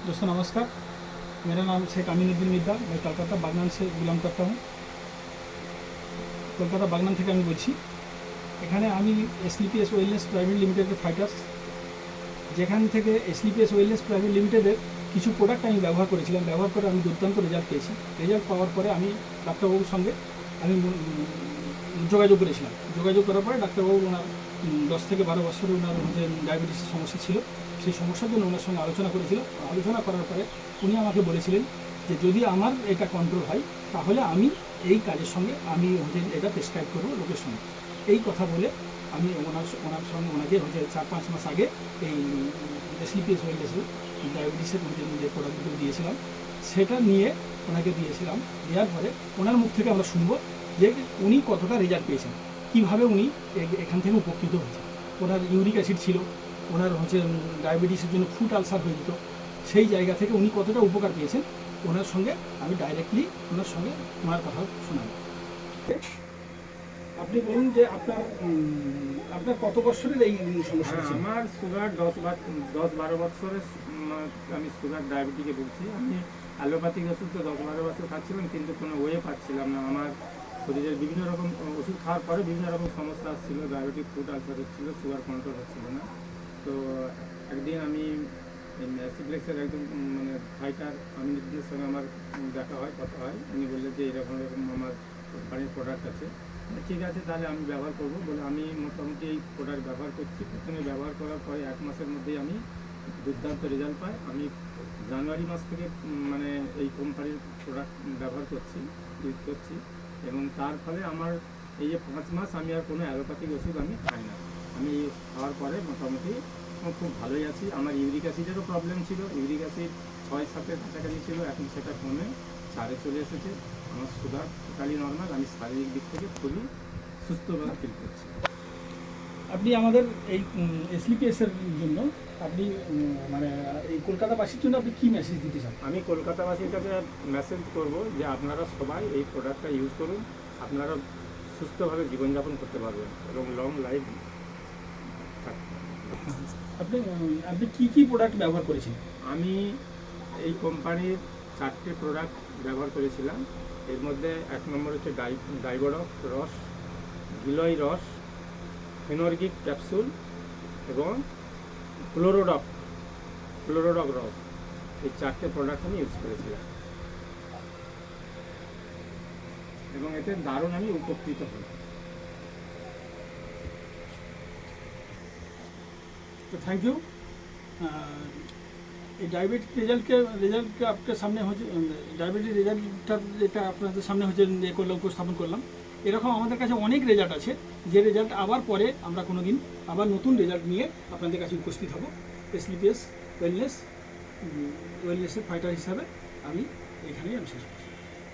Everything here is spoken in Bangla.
दोस्तों नमस्कार। मेरा नाम शेख अमीनुद्दीन मिद्दा। मैं कलकाता बागनान से बिलंग करता हूँ। কলকাতা বাগনান থেকে আমি বলছি। এখানে আমি এসলিপিএস ওয়েলনেস প্রাইভেট লিমিটেডের ফাইটার্স, যেখান থেকে এসলিপিএস ওয়েলনেস প্রাইভেট লিমিটেডের কিছু প্রোডাক্ট আমি ব্যবহার করেছিলাম। ব্যবহার করে আমি দুর্দান্ত রেজাল্ট পেয়েছি। রেজাল্ট পাওয়ার পরে আমি ডাক্তারবাবুর সঙ্গে আমি যোগাযোগ করেছিলাম। যোগাযোগ করার পরে ডাক্তারবাবু ওনার 10 থেকে 12 বছরে ওনার যে ডায়াবেটিসের সমস্যা ছিল, সেই সমস্যার জন্য ওনার সঙ্গে আলোচনা করেছিল। আলোচনা করার পরে উনি আমাকে বলেছিলেন যে যদি আমার এটা কন্ট্রোল হয় তাহলে আমি এই কাজের সঙ্গে আমি এটা প্রেসক্রাইব করবো লোকের সঙ্গে। এই কথা বলে আমি ওনার সঙ্গে ওনাকে 4-5 মাস আগে এই এসলিপিএস ওয়েলনেসের ডায়াবেটিসের যে প্রোডাক্টগুলো দিয়েছিলাম সেটা নিয়ে ওনাকে দিয়েছিলাম। দেওয়ার পরে ওনার মুখ থেকে আমরা শুনবো যে উনি কতটা রেজাল্ট পেয়েছেন, কীভাবে উনি এখান থেকে উপকৃত হয়েছেন। ওনার ইউরিক অ্যাসিড ছিল, ওনার ডায়াবেটিসের জন্য ফুড আলসার হয়ে যেত, সেই জায়গা থেকে উনি কতটা উপকার পেয়েছেন ওনার সঙ্গে আমি ডাইরেক্টলি ওনার কথা শোনাব। আপনি বলুন যে আপনার কত বছরের এই সমস্যা ছিল? আমার সুগার 10-12 বছরের আমি সুগার ডায়াবেটিকে ভুগছি। আমি অ্যালোপ্যাথিক ওষুধ তো 10-12 বছর খাচ্ছিলাম, কিন্তু কোনো ওয়ে পাচ্ছিলাম না। আমার শরীরের বিভিন্ন রকম ওষুধ খাওয়ার পরে বিভিন্ন রকম সমস্যা আসছিল, ডায়াবেটিক ফুড আলসার হচ্ছিলো, সুগার কন্ট্রোল হচ্ছিল না। তো একদিন আমি সিপ্লেক্সের একদম ফাইটার আমিনুদ্দিনের সঙ্গে আমার দেখা হয়, কথা হয়। উনি বললেন যে এরকম আমার কোম্পানির প্রোডাক্ট আছে। ঠিক আছে, তাহলে আমি ব্যবহার করব বলে আমি মোটামুটি এই প্রোডাক্ট ব্যবহার করছি। প্রথমে ব্যবহার করার পরে 1 মাসের মধ্যেই আমি দুর্দান্ত রেজাল্ট পাই। আমি জানুয়ারি মাস থেকে এই কোম্পানির প্রোডাক্ট ব্যবহার করছি, ইউজ করছি, এবং তার ফলে আমার এই যে 5 মাস আমি আর কোনো অ্যালোপ্যাথিক ওষুধ আমি খাই না। আমি খাওয়ার পরে মোটামুটি খুব ভালোই আছি। আমার ইউরিক অ্যাসিডেরও প্রবলেম ছিল, ইউরিক অ্যাসিড 6-7-এর কাছাকাছি ছিল, এখন সেটা কমে 4-এ চলে এসেছে। আমার সুগার টোটালি নর্মাল। আমি শারীরিক দিক থেকে খুবই সুস্থভাবে ফিল করছি। আপনি আমাদের এই এসলিপিএসের জন্য আপনি এই কলকাতাবাসীর জন্য আপনি কী মেসেজ দিতে চান? আমি কলকাতাবাসীর কাছে মেসেজ করব যে আপনারা সবাই এই প্রোডাক্টটা ইউজ করুন। আপনারা সুস্থভাবে জীবনযাপন করতে পারবেন এবং লং লাইফ থাকবে। আপনি কী প্রোডাক্ট ব্যবহার করেছেন? আমি এই কোম্পানির 4টে প্রোডাক্ট ব্যবহার করেছিলাম। এর মধ্যে 1 নম্বর হচ্ছে ডাইবোডক রস, গিলয় রস, ফেনর্গিক ক্যাপসুল এবং ক্লোরোডক রস। এই 4টে প্রোডাক্ট আমি ইউজ করেছিলাম এবং এতে দারুণ আমি উপকৃত হই। তো থ্যাংক ইউ। এই ডায়াবেটিক রেজাল্টকে আপনার সামনে হচ্ছে, ডায়াবেটিক রেজাল্টটা যেটা আপনাদের সামনে হচ্ছে উপস্থাপন করলাম। এরকম আমাদের কাছে অনেক রেজাল্ট আছে, যে রেজাল্ট আবার পরে আমরা কোনো দিন আবার নতুন রেজাল্ট নিয়ে আপনাদের কাছে উপস্থিত হব। এসলিপিএস ওয়েলনেসের ফাইটার হিসাবে আমি এখানেই শেষ করছি।